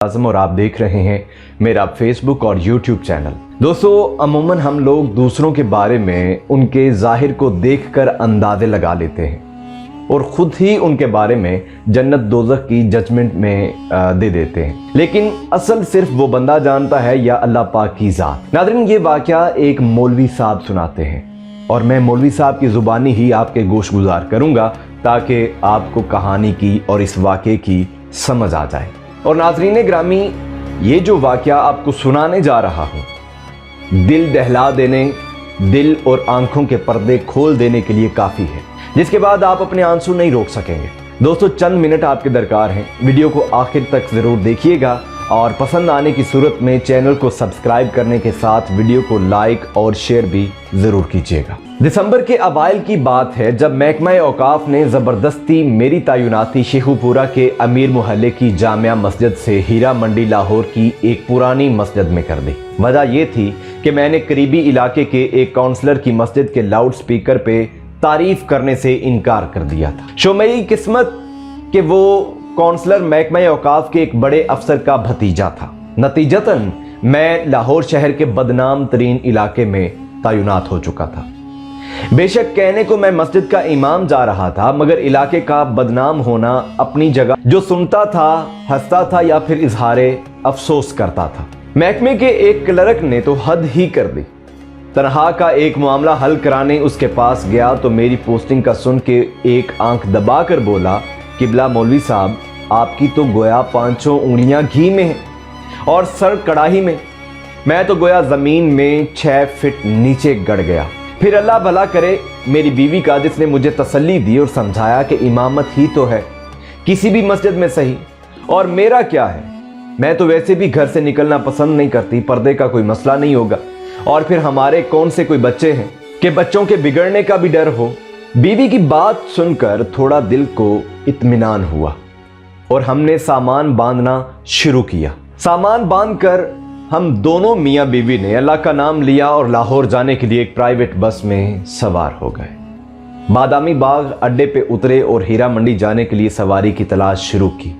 आज़म और आप देख रहे हैं मेरा फेसबुक और यूट्यूब चैनल। दोस्तों, अमूमन हम लोग दूसरों के बारे में उनके ज़ाहिर को देखकर अंदाज़े लगा लेते हैं और ख़ुद ही उनके बारे में जन्नत दोज़ख की जजमेंट में दे देते हैं, लेकिन असल सिर्फ वो बंदा जानता है या अल्लाह पाक की ज़ात। नाज़रीन, ये वाक़या एक मौलवी साहब सुनाते हैं और मैं मौलवी साहब की ज़ुबानी ही आपके गोश गुजार करूँगा ताकि आपको कहानी की और इस वाक़े की समझ आ जाए। और नाज़रीन ग्रामी, ये जो वाक़या आपको सुनाने जा रहा हूँ दिल दहला देने, दिल और आंखों के पर्दे खोल देने के लिए काफ़ी है, जिसके बाद आप अपने आंसू नहीं रोक सकेंगे। दोस्तों, चंद मिनट आपके दरकार हैं। वीडियो को आखिर तक ज़रूर देखिएगा और पसंद आने की सूरत में चैनल को सब्सक्राइब करने के साथ वीडियो को लाइक और शेयर भी ज़रूर कीजिएगा। दिसंबर के अवाइल की बात है जब महकमा औकाफ ने ज़बरदस्ती मेरी तैनाती शेखुपुरा के अमीर मोहल्ले की जामिया मस्जिद से हीरा मंडी लाहौर की एक पुरानी मस्जिद में कर दी। वजह यह थी कि मैंने करीबी इलाके के एक काउंसलर की मस्जिद के लाउड स्पीकर पे तारीफ करने से इनकार कर दिया था। शो मेरी किस्मत कि वो काउंसलर महकमा औकाफ के एक बड़े अफसर का भतीजा था। नतीजतन मैं लाहौर शहर के बदनाम तरीन इलाके में तैनात हो चुका था। बेशक कहने को मैं मस्जिद का इमाम जा रहा था, मगर इलाके का बदनाम होना अपनी जगह जो सुनता था, हंसता था या फिर इजहारे अफसोस करता था। महकमे के एक क्लर्क ने तो हद ही कर दी। तनहा का एक मामला हल कराने उसके पास गया तो मेरी पोस्टिंग का सुन के एक आंख दबाकर बोला, किबला मौलवी साहब, आपकी तो गोया 500 उंगलियां घी में है और सर कड़ाही में। मैं तो गोया जमीन में 6 फीट नीचे गड़ गया। फिर अल्लाह भला करे मेरी बीवी का, जिसने मुझे तसल्ली दी और समझाया कि इमामत ही तो है, किसी भी मस्जिद में सही, और मेरा क्या है, मैं तो वैसे भी घर से निकलना पसंद नहीं करती, पर्दे का कोई मसला नहीं होगा, और फिर हमारे कौन से कोई बच्चे हैं कि बच्चों के बिगड़ने का भी डर हो। बीवी की बात सुनकर थोड़ा दिल को इत्मीनान हुआ और हमने सामान बांधना शुरू किया। सामान बांधकर हम दोनों मियाँ बीवी ने अल्लाह का नाम लिया और लाहौर जाने के लिए एक प्राइवेट बस में सवार हो गए। बादामी बाग अड्डे पे उतरे और हीरा मंडी जाने के लिए सवारी की तलाश शुरू की।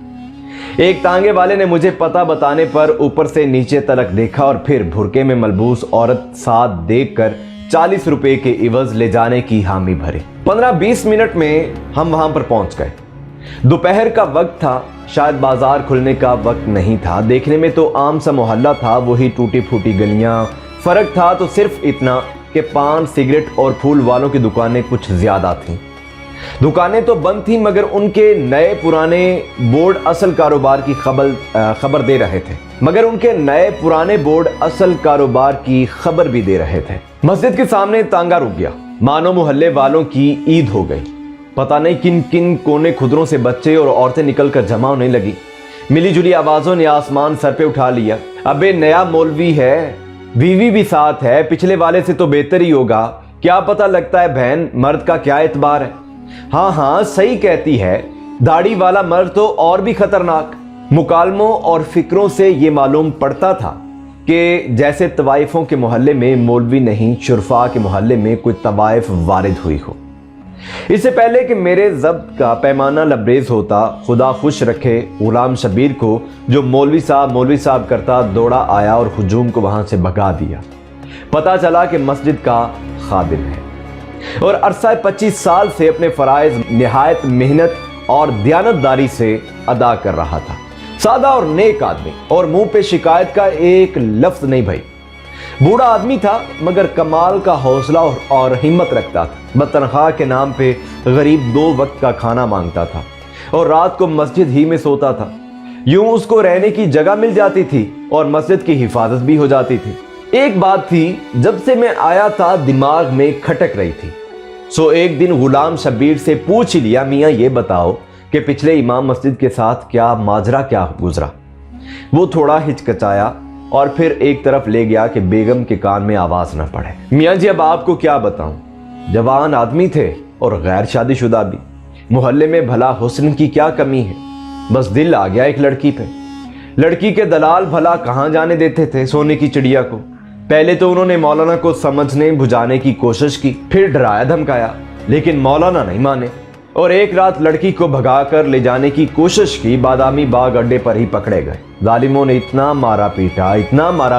एक तांगे वाले ने मुझे पता बताने पर ऊपर से नीचे तलक देखा और फिर भुरके में मलबूस औरत साथ देखकर 40 रुपए के इवज ले जाने की हामी भरी। 15-20 मिनट में हम वहां पर पहुंच गए। दोपहर का वक्त था, शायद बाजार खुलने का वक्त नहीं था। देखने में तो आम सा मोहल्ला था, वही टूटी फूटी गलियां। फर्क था तो सिर्फ इतना कि पान, सिगरेट और फूल वालों की दुकानें कुछ ज्यादा थीं। दुकानें तो बंद थीं, मगर उनके नए पुराने बोर्ड असल कारोबार की खबर दे रहे थे। खबर भी दे रहे थे। मस्जिद के सामने तांगा रुक गया, मानो मोहल्ले वालों की ईद हो गई। पता नहीं किन किन कोने खुदरों से बच्चे और औरतें निकलकर जमा होने लगी। मिली जुली आवाजों ने आसमान सर पे उठा लिया। अबे नया मौलवी है, बीवी भी साथ है, पिछले वाले से तो बेहतर ही होगा, क्या पता लगता है बहन, मर्द का क्या एतबार है। हाँ, सही कहती है, दाढ़ी वाला मर्द तो और भी खतरनाक। मुकालमों और फिक्रों से ये मालूम पड़ता था कि जैसे तवाइफों के मोहल्ले में मौलवी नहीं, शुरफा के मोहल्ले में कोई तवाइफ वारिद हुई हो। इससे पहले कि मेरे ज़ब्त का पैमाना लबरेज होता, खुदा खुश रखे, गुलाम शबीर को जो मौलवी साहब करता दौड़ा आया और हुजूम को वहां से भगा दिया। पता चला कि मस्जिद का खादिम है और अरसा 25 साल से अपने फराइज निहायत मेहनत और दयानतदारी से अदा कर रहा था। सादा और नेक आदमी, और मुंह पे शिकायत का एक लफ्ज नहीं भाई। बूढ़ा आदमी था, मगर कमाल का हौसला और हिम्मत रखता था। बतनख्वाह के नाम पे गरीब 2 वक्त का खाना मांगता था और रात को मस्जिद ही में सोता था। यूं उसको रहने की जगह मिल जाती थी और मस्जिद की हिफाजत भी हो जाती थी। एक बात थी, जब से मैं आया था दिमाग में खटक रही थी। सो एक दिन गुलाम शबीर से पूछ ही लिया, मियाँ ये बताओ कि पिछले इमाम मस्जिद के साथ क्या गुजरा। वो थोड़ा हिचकिचाया और फिर एक तरफ ले गया कि बेगम के कान में आवाज न पड़े। मियाँ जी, अब आपको क्या बताऊं, जवान आदमी थे और गैर शादीशुदा भी। मोहल्ले में भला हुस्न की क्या कमी है, बस दिल आ गया एक लड़की पे। लड़की के दलाल भला कहाँ जाने देते थे सोने की चिड़िया को। पहले तो उन्होंने मौलाना को समझने बुझाने की कोशिश की, फिर डराया धमकाया, लेकिन मौलाना नहीं माने और एक रात लड़की को भगाकर ले जाने की कोशिश की। बादामी बाग अड्डे पर ही पकड़े गए। जालिमों ने इतना मारा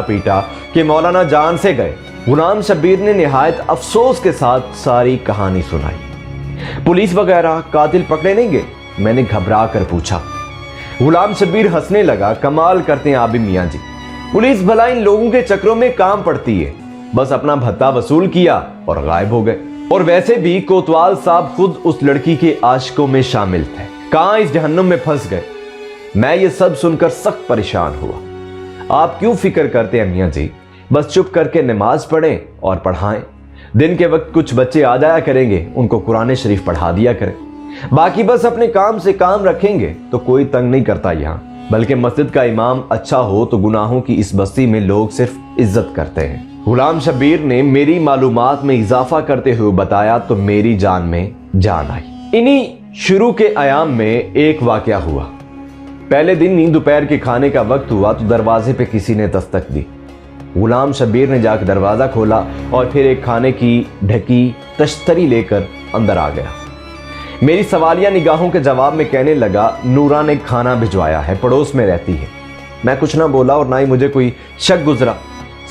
पीटा कि मौलाना जान से गए। गुलाम शब्बीर ने निहायत अफसोस के साथ सारी कहानी सुनाई। पुलिस वगैरह कातिल पकड़े नहीं गए? मैंने घबरा कर पूछा। गुलाम शब्बीर हंसने लगा। कमाल करते हैं आप भी मियाँ जी, पुलिस भला इन लोगों के चक्रों में काम पड़ती है, बस अपना भत्ता वसूल किया और गायब हो गए। और वैसे भी कोतवाल साहब खुद उस लड़की के आशिकों में शामिल थे, कहां इस जहन्नुम में फंस गए। मैं ये सब सुनकर सख्त परेशान हुआ। आप क्यों फिक्र करते हैं मियाँ जी, बस चुप करके नमाज पढ़ें और पढ़ाएं। दिन के वक्त कुछ बच्चे आ जाया करेंगे, उनको कुरान शरीफ पढ़ा दिया करें। बाकी बस अपने काम से काम रखेंगे तो कोई तंग नहीं करता यहाँ। बल्कि मस्जिद का इमाम अच्छा हो तो गुनाहों की इस बस्ती में लोग सिर्फ इज्जत करते हैं। गुलाम शब्बीर ने मेरी मालूमात में इजाफा करते हुए बताया तो मेरी जान में जान आई। इन्हीं शुरू के आयाम में एक वाकया हुआ। पहले दिन ही दोपहर के खाने का वक्त हुआ तो दरवाजे पे किसी ने दस्तक दी। गुलाम शब्बीर ने जाकर दरवाजा खोला और फिर एक खाने की ढकी तश्तरी लेकर अंदर आ गया। मेरी सवालिया निगाहों के जवाब में कहने लगा, नूरा ने खाना भिजवाया है, पड़ोस में रहती है। मैं कुछ ना बोला और ना ही मुझे कोई शक गुजरा।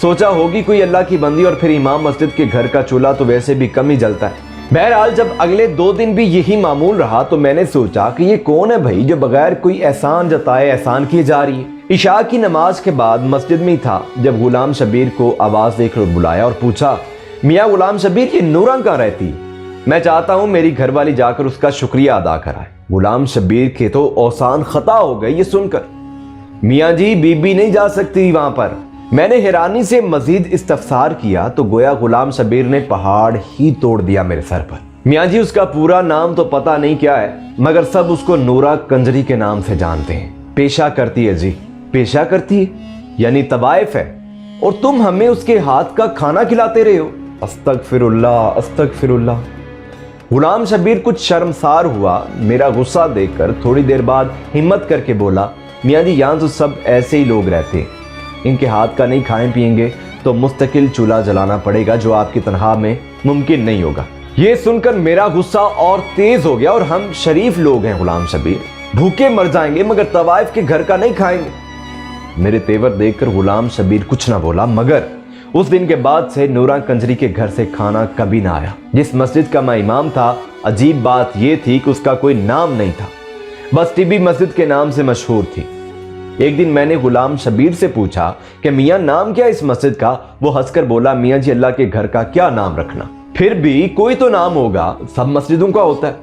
सोचा होगी कोई अल्लाह की बंदी, और फिर इमाम मस्जिद के घर का चूल्हा तो वैसे भी कम ही जलता है। बहरहाल जब अगले 2 दिन भी यही मामूल रहा तो मैंने सोचा कि ये कौन है भाई जो बगैर कोई एहसान जताए एहसान किए जा रही है। इशा की नमाज के बाद मस्जिद में था जब गुलाम शब्बीर को आवाज देकर बुलाया और पूछा, मियाँ गुलाम शब्बीर, ये नूरा कहाँ रहती है? मैं चाहता हूं मेरी घरवाली जाकर उसका शुक्रिया अदा कराए। गुलाम शब्बीर के तो औसान खता हो गई ये सुनकर। मियाँ जी, बीबी नहीं जा सकती वहां पर। मैंने हैरानी से मजीद इस्तफसार किया तो गोया गुलाम शब्बीर ने पहाड़ ही तोड़ दिया मेरे सर पर। मियाँ जी, उसका पूरा नाम तो पता नहीं क्या है, मगर सब उसको नूरा कंजरी के नाम से जानते हैं। पेशा करती है जी। पेशा करती है यानी तवाइफ है, और तुम हमें उसके हाथ का खाना खिलाते रहे हो। अस्तगफिरुल्लाह अस्तगफिरुल्लाह। गुलाम शब्बीर कुछ शर्मसार हुआ। मेरा गुस्सा देखकर थोड़ी देर बाद हिम्मत करके बोला, मियाँ जी, यहाँ तो सब ऐसे ही लोग रहते हैं, इनके हाथ का नहीं खाएं पिएंगे तो मुस्तकिल चूल्हा जलाना पड़ेगा, जो आपकी तनख्वाह में मुमकिन नहीं होगा। ये सुनकर मेरा गुस्सा और तेज हो गया। और हम शरीफ लोग हैं गुलाम शब्बीर, भूखे मर जाएंगे मगर तवाइफ के घर का नहीं खाएंगे। मेरे तेवर देखकर गुलाम शब्बीर कुछ ना बोला, मगर उस दिन के बाद से नूरा कंजरी के घर से खाना कभी ना आया। जिस मस्जिद का मैं इमाम था, अजीब बात यह थी कि उसका कोई नाम नहीं था, बस टीबी मस्जिद के नाम से मशहूर थी। एक दिन मैंने गुलाम शब्बीर से पूछा कि मियाँ नाम क्या इस मस्जिद का? वो हंसकर बोला, मियाँ जी, अल्लाह के घर का क्या नाम रखना, फिर भी कोई तो नाम होगा, सब मस्जिदों का होता है।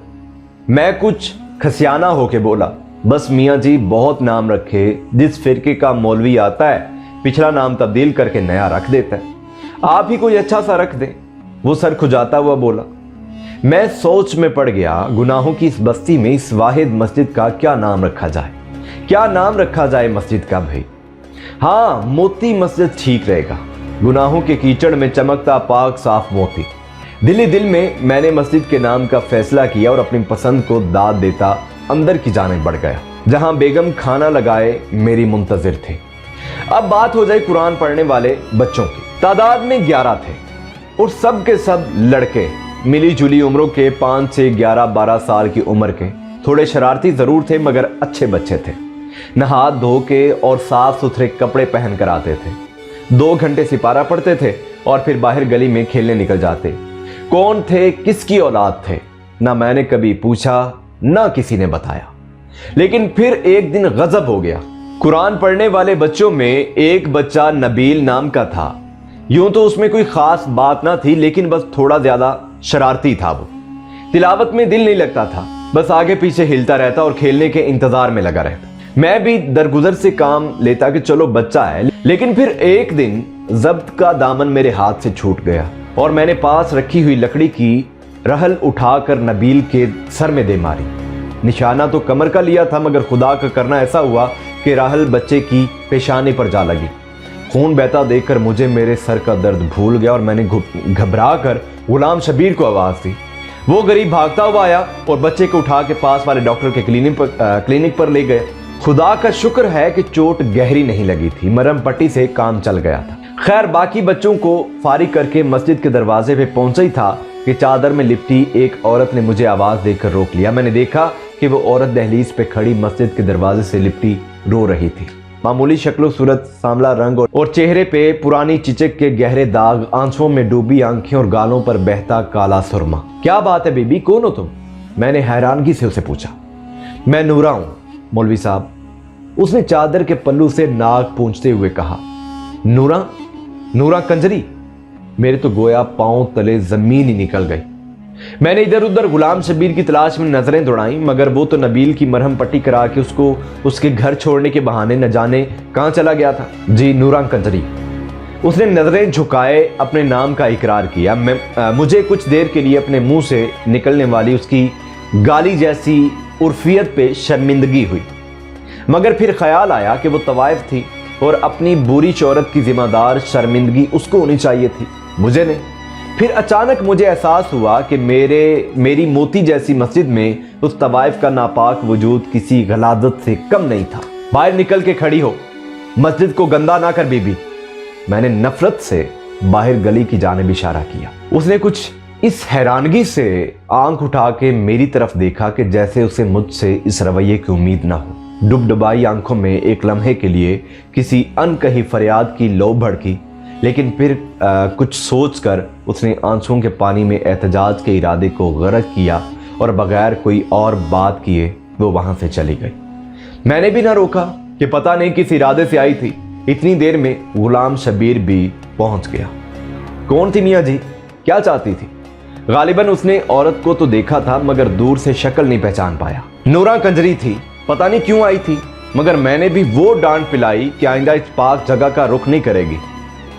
मैं कुछ खसियाना होके बोला, बस मियाँ जी बहुत नाम रखे, जिस फिरके का मौलवी आता है पिछला नाम तब्दील करके नया रख देता है, आप ही कोई अच्छा सा रख दें। वो सर खुजाता हुआ बोला। मैं सोच में पड़ गया, गुनाहों की इस बस्ती में इस वाहिद मस्जिद का क्या नाम रखा जाए, क्या नाम रखा जाए मस्जिद का भाई? हाँ, मोती मस्जिद ठीक रहेगा, गुनाहों के कीचड़ में चमकता पाक साफ मोती। दिल ही दिल में मैंने मस्जिद के नाम का फैसला किया और अपनी पसंद को दाद देता अंदर की जानिब बढ़ गया, जहां बेगम खाना लगाए मेरी मुंतजिर थे। अब बात हो जाए कुरान पढ़ने वाले बच्चों की। तादाद में 11 थे और सब के सब लड़के, मिली जुली उम्रों के 5 से 11-12 साल की उम्र के। थोड़े शरारती जरूर थे मगर अच्छे बच्चे थे। नहा धो के और साफ सुथरे कपड़े पहन कर आते थे। 2 घंटे सिपारा पढ़ते थे और फिर बाहर गली में खेलने निकल जाते। कौन थे, किसकी औलाद थे, ना मैंने कभी पूछा ना किसी ने बताया। लेकिन फिर एक दिन गजब हो गया। कुरान पढ़ने वाले बच्चों में एक बच्चा नबील नाम का था। यूं तो उसमें कोई खास बात ना थी, लेकिन बस थोड़ा ज्यादा शरारती था। वो तिलावत में दिल नहीं लगता था, बस आगे पीछे हिलता रहता और खेलने के इंतजार में लगा रहता। मैं भी दरगुजर से काम लेता कि चलो बच्चा है, लेकिन फिर एक दिन जब्त का दामन मेरे हाथ से छूट गया और मैंने पास रखी हुई लकड़ी की रहल उठाकर नबील के सर में दे मारी। निशाना तो कमर का लिया था, मगर खुदा का करना ऐसा हुआ कि राहल बच्चे की पेशानी पर जा लगी। खून बहता देखकर मुझे मेरे सर का दर्द भूल गया और मैंने घबरा कर गुलाम शब्बीर को आवाज दी। वो गरीब भागता हुआ आया और बच्चे को उठा के पास वाले डॉक्टर के क्लिनिक पर ले गए। खुदा का शुक्र है कि चोट गहरी नहीं लगी थी, मरहम पट्टी से काम चल गया था। खैर, बाकी बच्चों को फारिग करके मस्जिद के दरवाजे पे पहुंचा ही था कि चादर में लिपटी एक औरत ने मुझे आवाज देकर रोक लिया। मैंने देखा कि वो औरत दहलीज पे खड़ी मस्जिद के दरवाजे से लिपटी रो रही थी। मामूली शक्लो सूरत, सांवला रंग और चेहरे पे पुरानी चिचक के गहरे दाग, आंसुओं में डूबी आंखें और गालों पर बहता काला सुरमा। क्या बात है बीबी, कौन हो तुम? मैंने हैरानगी से उसे पूछा। मैं नूरा हूं मौलवी साहब, उसने चादर के पल्लू से नाक पूंछते हुए कहा। नूरा? नूरा कंजरी? मेरे तो गोया पांव तले जमीन ही निकल गई। मैंने इधर उधर गुलाम शबीर की तलाश में नजरें दौड़ाई, मगर वो तो नबील की मरहम पट्टी करा के उसको उसके घर छोड़ने के बहाने न जाने कहां चला गया था। जी नूरा कंजरी। उसने नजरें झुकाए अपने नाम का इकरार किया। मुझे कुछ देर के लिए अपने मुंह से निकलने वाली उसकी गाली जैसी उर्फियत पे शर्मिंदगी हुई, मगर फिर ख्याल आया कि वो तवाइफ थी और अपनी बुरी शोहरत की जिम्मेदार शर्मिंदगी उसको होनी चाहिए थी, मुझे नहीं। फिर अचानक मुझे एहसास हुआ कि मेरी मोती जैसी मस्जिद में उस तवाइफ का नापाक वजूद किसी गलादत से कम नहीं था। बाहर निकल के खड़ी हो, मस्जिद को गंदा ना कर बीबी। मैंने नफरत से बाहर गली की जानिब इशारा किया। उसने कुछ इस हैरानगी से आंख उठा के मेरी तरफ देखा कि जैसे उसे मुझसे इस रवैये की उम्मीद ना हो। डुबडुबाई आंखों में एक लम्हे के लिए किसी अनकही फरियाद की लो भड़की, लेकिन फिर कुछ सोचकर उसने आंसुओं के पानी में एहतजाज के इरादे को गर्क किया और बगैर कोई और बात किए वो वहां से चली गई। मैंने भी ना रोका कि पता नहीं किस इरादे से आई थी। इतनी देर में गुलाम शबीर भी पहुंच गया। कौन थी मियाँ जी, क्या चाहती थी? गालिबन उसने औरत को तो देखा था, मगर दूर से शक्ल नहीं पहचान पाया। नूरा कंजरी थी, पता नहीं क्यों आई थी, मगर मैंने भी वो डांट पिलाई कि आइंदा इस पाक जगह का रुख नहीं करेगी।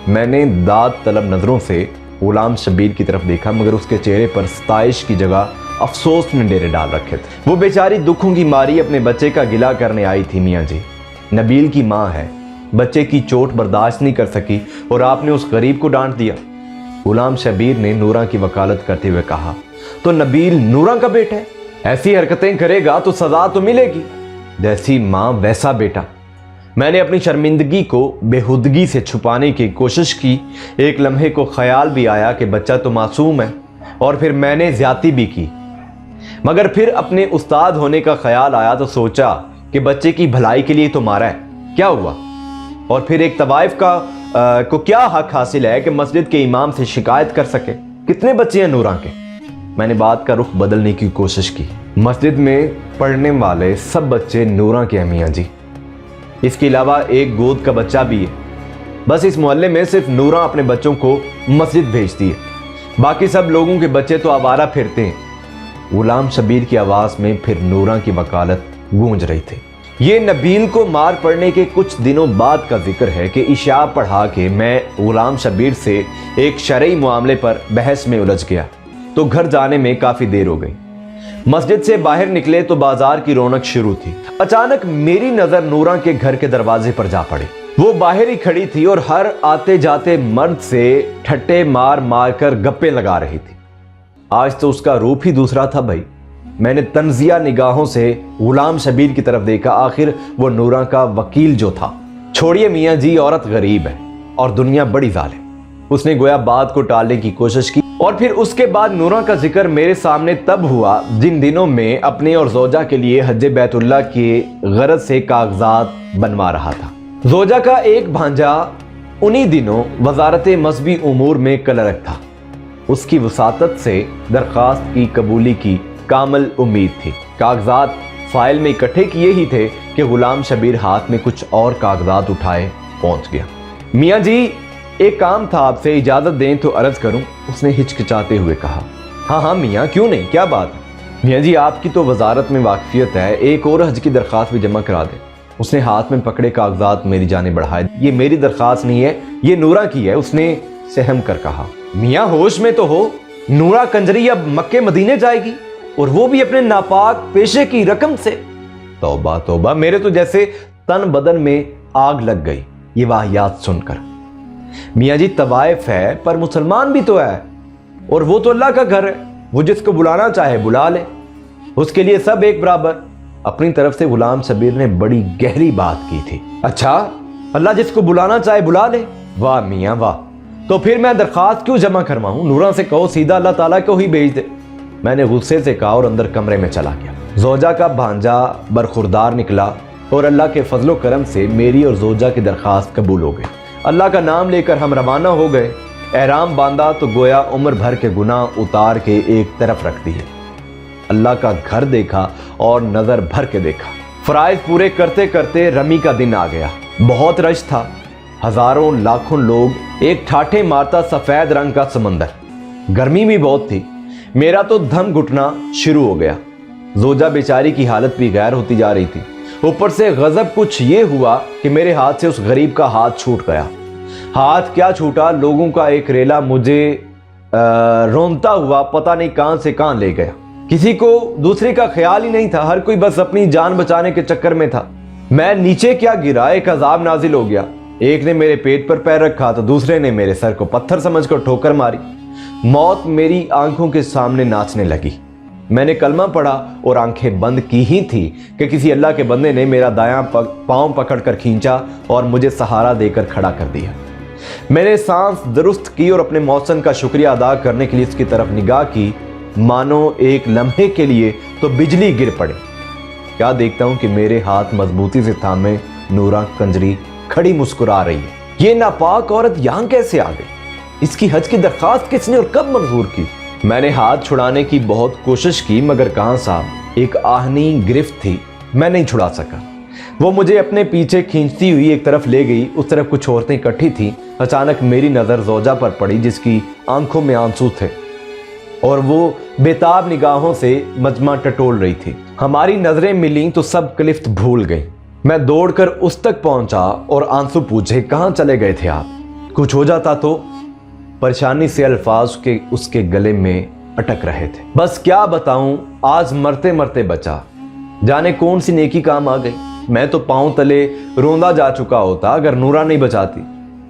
मैंने दाद तलब नजरों से गुलाम शबीर की तरफ देखा, मगर उसके चेहरे पर सताइश की जगह अफसोस ने डेरे डाल रखे थे। वो बेचारी दुखों की मारी अपने बच्चे का गिला करने आई थी मियाँ जी। नबील की माँ है, बच्चे की चोट बर्दाश्त नहीं कर सकी और आपने उस गरीब को डांट दिया। गुलाम शबीर ने नूरा की वकालत करते हुए कहा, तो नबील नूरा का बेटा है, ऐसी हरकतें करेगा तो सजा तो मिलेगी। जैसी माँ वैसा बेटा। मैंने अपनी शर्मिंदगी को बेहुदगी से छुपाने की कोशिश की। एक लम्हे को ख्याल भी आया कि बच्चा तो मासूम है, और फिर मैंने ज्यादती भी की। मगर फिर अपने उस्ताद होने का ख्याल आया तो सोचा कि बच्चे की भलाई के लिए तो मारा है, क्या हुआ? और फिर एक तवाइफ को क्या हक हासिल है कि मस्जिद के इमाम से शिकायत कर सके? कितने बच्चे हैं नूरा के? मैंने बात का रुख बदलने की कोशिश की। मस्जिद में पढ़ने वाले सब बच्चे नूरा के हैं मियाँ जी, इसके अलावा एक गोद का बच्चा भी है। बस इस मोहल्ले में सिर्फ नूरा अपने बच्चों को मस्जिद भेजती है, बाकी सब लोगों के बच्चे तो आवारा फिरते हैं। गुलाम शबीर की आवाज में फिर नूरा की वकालत गूंज रही थी। ये नबील को मार पड़ने के कुछ दिनों बाद का जिक्र है कि इशा पढ़ा के मैं गुलाम शबीर से एक शरई मामले पर बहस में उलझ गया, तो घर जाने में काफी देर हो गई। मस्जिद से बाहर निकले तो बाजार की रौनक शुरू थी। अचानक मेरी नजर नूरा के घर के दरवाजे पर जा पड़ी। वो बाहर ही खड़ी थी और हर आते जाते मर्द से ठट्टे मार मार कर गप्पे लगा रही थी। आज तो उसका रूप ही दूसरा था भाई। मैंने तंजिया निगाहों से गुलाम शबीर की तरफ देखा। आखिर वो नूरा का वकील जो था। छोड़िए मियाँ जी, औरत गरीब है और दुनिया बड़ी जालिम। उसने गोया बात को टालने की कोशिश की। और फिर उसके बाद नूरा का जिक्र मेरे सामने तब हुआ जिन दिनों में अपने और जोजा के लिए हज बैतुल्लाह के गरज से कागजात बनवा रहा था। जोजा का एक भांजा उन्हीं दिनों वजारत मजहबी उमूर में कलरक था। उसकी वसातत से दरखास्त की कबूली की कामल उम्मीद थी। कागजात फाइल में इकट्ठे किए ही थे कि गुलाम शबीर हाथ में कुछ और कागजात उठाए पहुंच गया। मियाँ जी, एक काम था, आपसे इजाजत दें तो अर्ज करूं, उसने हिचकिचाते हुए कहा। हाँ हाँ मियाँ, क्यों नहीं, क्या बात है? मियाँ जी, आपकी तो वजारत में वाकफियत है, एक और हज की दरखास्त भी जमा करा दे। उसने हाथ में पकड़े कागजात मेरी जाने बढ़ाए। ये मेरी दरखास्त नहीं है, ये नूरा की है, उसने सहम कर कहा। मियाँ होश में तो हो, नूरा कंजरी अब मक्के मदीने जाएगी, और वो भी अपने नापाक पेशे की रकम से। तौबा तौबा, मेरे तो जैसे तन बदन में आग लग गई ये वाहियात सुनकर। मियाँ जी, तवाइफ है पर मुसलमान भी तो है, और वो तो अल्लाह का घर है, वो जिसको बुलाना चाहे बुला ले, उसके लिए सब एक बराबर। अपनी तरफ से गुलाम शबीर ने बड़ी गहरी बात की थी। अच्छा, अल्लाह जिसको बुलाना चाहे बुला ले? वाह मियाँ वाह, तो फिर मैं दरखास्त क्यों जमा करवाऊं? नूरा से कहो सीधा अल्लाह ताला को ही भेज दे। मैंने गुस्से से कहा और अंदर कमरे में चला गया। जोजा का भांजा बरखुरदार निकला اور اللہ کے فضل و کرم سے میری اور زوجہ کی درخواست قبول ہو گئی۔ اللہ کا نام لے کر ہم روانہ ہو گئے۔ احرام باندھا تو گویا عمر بھر کے گناہ اتار کے ایک طرف رکھ دیے۔ اللہ کا گھر دیکھا اور نظر بھر کے دیکھا۔ فرائض پورے کرتے کرتے رمی کا دن آ گیا۔ بہت رش تھا، ہزاروں لاکھوں لوگ، ایک ٹھاٹھے مارتا سفید رنگ کا سمندر۔ گرمی بھی بہت تھی، میرا تو دم گھٹنا شروع ہو گیا۔ زوجہ بیچاری کی حالت بھی غیر ہوتی جا رہی تھی۔ اوپر سے غضب کچھ یہ ہوا کہ میرے ہاتھ سے اس غریب کا ہاتھ چھوٹ گیا۔ ہاتھ کیا چھوٹا، لوگوں کا ایک ریلا مجھے رونتا ہوا پتہ نہیں کہاں سے کہاں لے گیا۔ کسی کو دوسرے کا خیال ہی نہیں تھا، ہر کوئی بس اپنی جان بچانے کے چکر میں تھا۔ میں نیچے کیا گرا، ایک عذاب نازل ہو گیا۔ ایک نے میرے پیٹ پر پیر رکھا تو دوسرے نے میرے سر کو پتھر سمجھ کر ٹھوکر ماری۔ موت میری آنکھوں کے سامنے ناچنے لگی۔ میں نے کلمہ پڑھا اور آنکھیں بند کی ہی تھی کہ کسی اللہ کے بندے نے میرا دایاں پاؤں پکڑ کر کھینچا اور مجھے سہارا دے کر کھڑا کر دیا۔ میں نے سانس درست کی اور اپنے محسن کا شکریہ ادا کرنے کے لیے اس کی طرف نگاہ کی، مانو ایک لمحے کے لیے تو بجلی گر پڑے۔ کیا دیکھتا ہوں کہ میرے ہاتھ مضبوطی سے تھامے نورا کنجری کھڑی مسکرا رہی ہے۔ یہ ناپاک عورت یہاں کیسے آ گئی؟ اس کی حج کی درخواست کس نے اور کب منظور کی؟ میں نے ہاتھ چھڑانے کی بہت کوشش کی مگر کہاں صاحب، ایک آہنی گرفت تھی، میں نہیں چھڑا سکا۔ وہ مجھے اپنے پیچھے کھینچتی ہوئی ایک طرف لے گئی، اس طرف کچھ عورتیں اکٹھی تھیں۔ اچانک میری نظر زوجہ پر پڑی جس کی آنکھوں میں آنسو تھے اور وہ بےتاب نگاہوں سے مجمع ٹٹول رہی تھی۔ ہماری نظریں ملیں تو سب کلفت بھول گئی۔ میں دوڑ کر اس تک پہنچا اور آنسو پوچھے، کہاں چلے گئے تھے آپ؟ کچھ ہو جاتا تو؟ پریشانی سے الفاظ کے اس کے گلے میں اٹک رہے تھے۔ بس کیا بتاؤں، آج مرتے مرتے بچا، جانے کون سی نیکی کام آ گئی۔ میں تو پاؤں تلے روندا جا چکا ہوتا اگر نورا نہیں بچاتی۔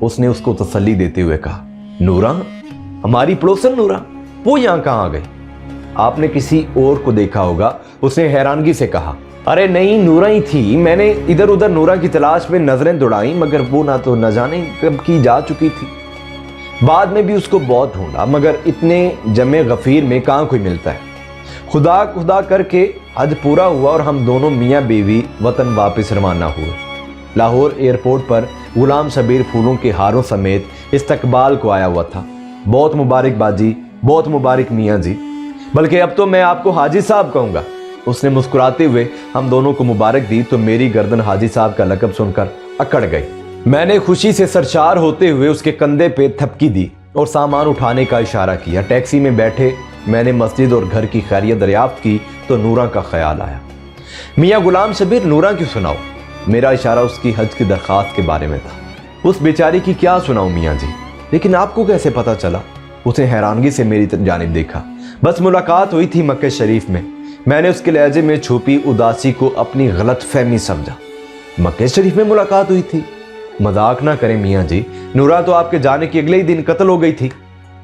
اس نے اس کو تسلی دیتے ہوئے کہا، نورا؟ ہماری پڑوسن نورا؟ وہ یہاں کہاں آ گئی؟ آپ نے کسی اور کو دیکھا ہوگا، اس نے حیرانگی سے کہا۔ ارے نہیں، نورا ہی تھی۔ میں نے ادھر ادھر نورا کی تلاش میں نظریں دوڑائیں مگر وہ نہ جانے کب کی جا چکی تھی۔ بعد میں بھی اس کو بہت ڈھونڈا مگر اتنے جمع غفیر میں کہاں کوئی ملتا ہے۔ خدا خدا کر کے حج پورا ہوا اور ہم دونوں میاں بیوی وطن واپس روانہ ہوئے۔ لاہور ایئرپورٹ پر غلام شبیر پھولوں کے ہاروں سمیت استقبال کو آیا ہوا تھا۔ بہت مبارک باجی، بہت مبارک میاں جی، بلکہ اب تو میں آپ کو حاجی صاحب کہوں گا۔ اس نے مسکراتے ہوئے ہم دونوں کو مبارک دی تو میری گردن حاجی صاحب کا لقب سن کر اکڑ گئی۔ میں نے خوشی سے سرشار ہوتے ہوئے اس کے کندھے پہ تھپکی دی اور سامان اٹھانے کا اشارہ کیا۔ ٹیکسی میں بیٹھے میں نے مسجد اور گھر کی خیریت دریافت کی تو نورا کا خیال آیا۔ میاں غلام شبیر، نورا کیوں سناؤ؟ میرا اشارہ اس کی حج کی درخواست کے بارے میں تھا۔ اس بیچاری کی کیا سناؤں میاں جی؟ لیکن آپ کو کیسے پتا چلا؟ اس نے حیرانگی سے میری جانب دیکھا۔ بس ملاقات ہوئی تھی مکہ شریف میں۔ میں نے اس کے لہجے میں چھپی اداسی کو اپنی غلط فہمی سمجھا۔ مکہ شریف میں ملاقات ہوئی تھی؟ مذاق نہ کریں میاں جی، نورا تو آپ کے جانے کے اگلے ہی دن قتل ہو گئی تھی۔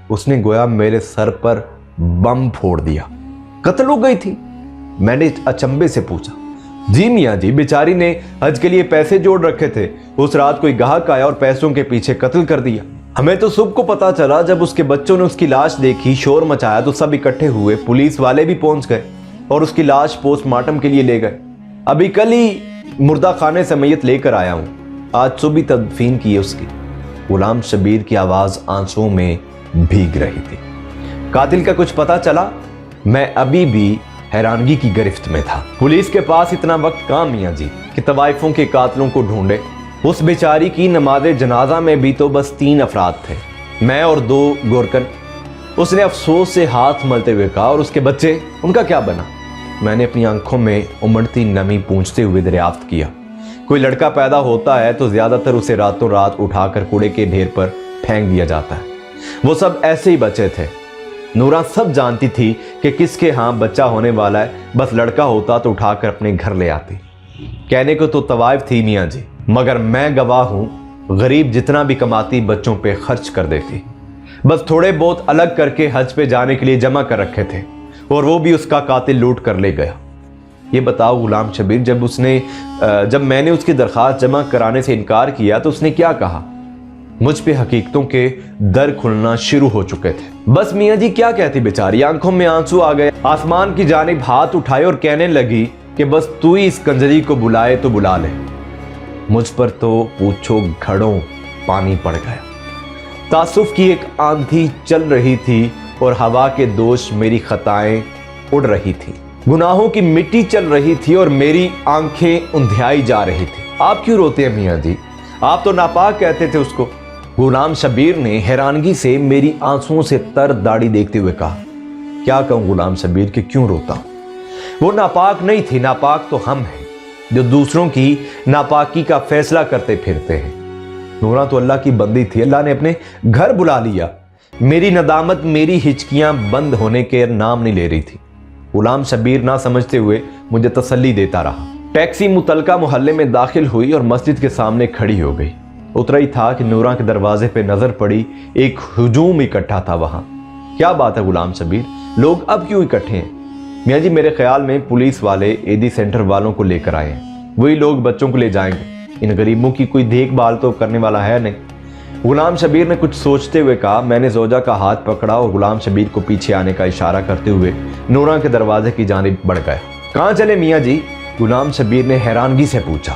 اس نے گویا میرے سر پر بم پھوڑ دیا۔ قتل ہو گئی تھی؟ میں نے اچنبے سے پوچھا۔ جی میاں جی، بیچاری نے حج کے لیے پیسے جوڑ رکھے تھے، اس رات کوئی گاہک آیا اور پیسوں کے پیچھے قتل کر دیا۔ ہمیں تو صبح کو پتا چلا، جب اس کے بچوں نے اس کی لاش دیکھی، شور مچایا تو سب اکٹھے ہوئے، پولیس والے بھی پہنچ گئے اور اس کی لاش پوسٹ مارٹم کے لیے لے گئے۔ ابھی کل ہی مردہ خانے سے میت لے کر آیا ہوں، آج صبح تدفین کی ہے اس کی۔ غلام شبیر کی آواز آنسوؤں میں بھیگ رہی تھی۔ قاتل کا کچھ پتا چلا؟ میں ابھی بھی حیرانگی کی گرفت میں تھا۔ پولیس کے پاس اتنا وقت کہاں میاں جی کہ طوائفوں کے قاتلوں کو ڈھونڈے۔ اس بیچاری کی نماز جنازہ میں بھی تو بس 3 افراد تھے، میں اور 2 گورکن۔ اس نے افسوس سے ہاتھ ملتے ہوئے کہا، اور اس کے بچے، ان کا کیا بنا؟ میں نے اپنی آنکھوں میں امڑتی نمی پونچھتے ہوئے دریافت کیا۔ کوئی لڑکا پیدا ہوتا ہے تو زیادہ تر اسے راتوں رات اٹھا کر کوڑے کے ڈھیر پر پھینک دیا جاتا ہے۔ وہ سب ایسے ہی بچے تھے۔ نورا سب جانتی تھی کہ کس کے ہاں بچہ ہونے والا ہے، بس لڑکا ہوتا تو اٹھا کر اپنے گھر لے آتی۔ کہنے کو تو طوائف تھی میاں جی، مگر میں گواہ ہوں، غریب جتنا بھی کماتی بچوں پہ خرچ کر دیتی۔ بس تھوڑے بہت الگ کر کے حج پہ جانے کے لیے جمع کر رکھے تھے، اور وہ بھی اس کا قاتل لوٹ کر لے گیا۔ یہ بتاؤ غلام شبیر، جب میں نے اس کی درخواست جمع کرانے سے انکار کیا تو اس نے کیا کہا؟ مجھ پہ حقیقتوں کے در کھلنا شروع ہو چکے تھے۔ بس میاں جی کیا کہتی بیچاری، آنکھوں میں آنسو آ گئے، آسمان کی جانب ہاتھ اٹھائے اور کہنے لگی، کہ بس تو ہی اس کنجری کو بلائے تو بلا لے۔ مجھ پر تو پوچھو گھڑوں پانی پڑ گیا۔ تعصب کی ایک آندھی چل رہی تھی اور ہوا کے دوش میری خطائیں اڑ رہی تھی، گناہوں کی مٹی چل رہی تھی اور میری آنکھیں اندھیائی جا رہی تھی۔ آپ کیوں روتے ہیں میاں جی؟ آپ تو ناپاک کہتے تھے اس کو۔ غلام شبیر نے حیرانگی سے میری آنسوؤں سے تر داڑھی دیکھتے ہوئے کہا، کیا کہوں غلام شبیر کہ کیوں روتا ہوں؟ وہ ناپاک نہیں تھی، ناپاک تو ہم ہیں جو دوسروں کی ناپاکی کا فیصلہ کرتے پھرتے ہیں۔ نورا تو اللہ کی بندی تھی، اللہ نے اپنے گھر بلا لیا۔ میری ندامت، میری ہچکیاں بند ہونے کے نام نہیں لے رہی تھی۔ غلام شبیر نہ سمجھتے ہوئے مجھے تسلی دیتا رہا۔ ٹیکسی متعلقہ محلے میں داخل ہوئی اور مسجد کے سامنے کھڑی ہو گئی۔ اترا ہی تھا کہ نورا کے دروازے پہ نظر پڑی، ایک ہجوم اکٹھا تھا وہاں۔ کیا بات ہے غلام شبیر، لوگ اب کیوں اکٹھے ہیں؟ میاں جی میرے خیال میں پولیس والے ایدی سینٹر والوں کو لے کر آئے ہیں، وہی لوگ بچوں کو لے جائیں گے، ان غریبوں کی کوئی دیکھ بھال تو کرنے والا ہے نہیں۔ غلام شبیر نے کچھ سوچتے ہوئے کہا۔ میں نے زوجہ کا ہاتھ پکڑا اور غلام شبیر کو پیچھے آنے کا اشارہ کرتے ہوئے نورا کے دروازے کی جانب بڑھ گیا۔ کہاں چلے میاں جی؟ غلام شبیر نے حیرانگی سے پوچھا۔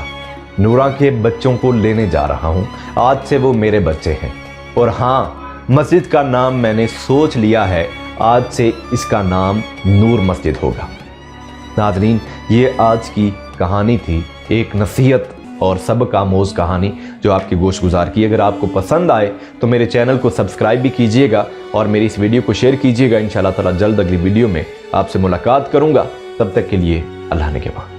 نورا کے بچوں کو لینے جا رہا ہوں، آج سے وہ میرے بچے ہیں، اور ہاں مسجد کا نام میں نے سوچ لیا ہے، آج سے اس کا نام نور مسجد ہوگا۔ ناظرین، یہ آج کی کہانی تھی، ایک نصیحت اور سبق آموز کہانی جو آپ کی گوش گزار کی۔ اگر آپ کو پسند آئے تو میرے چینل کو سبسکرائب بھی کیجئے گا اور میری اس ویڈیو کو شیئر کیجئے گا۔ انشاءاللہ تعالی جلد اگلی ویڈیو میں آپ سے ملاقات کروں گا، تب تک کے لیے اللہ نگہبان۔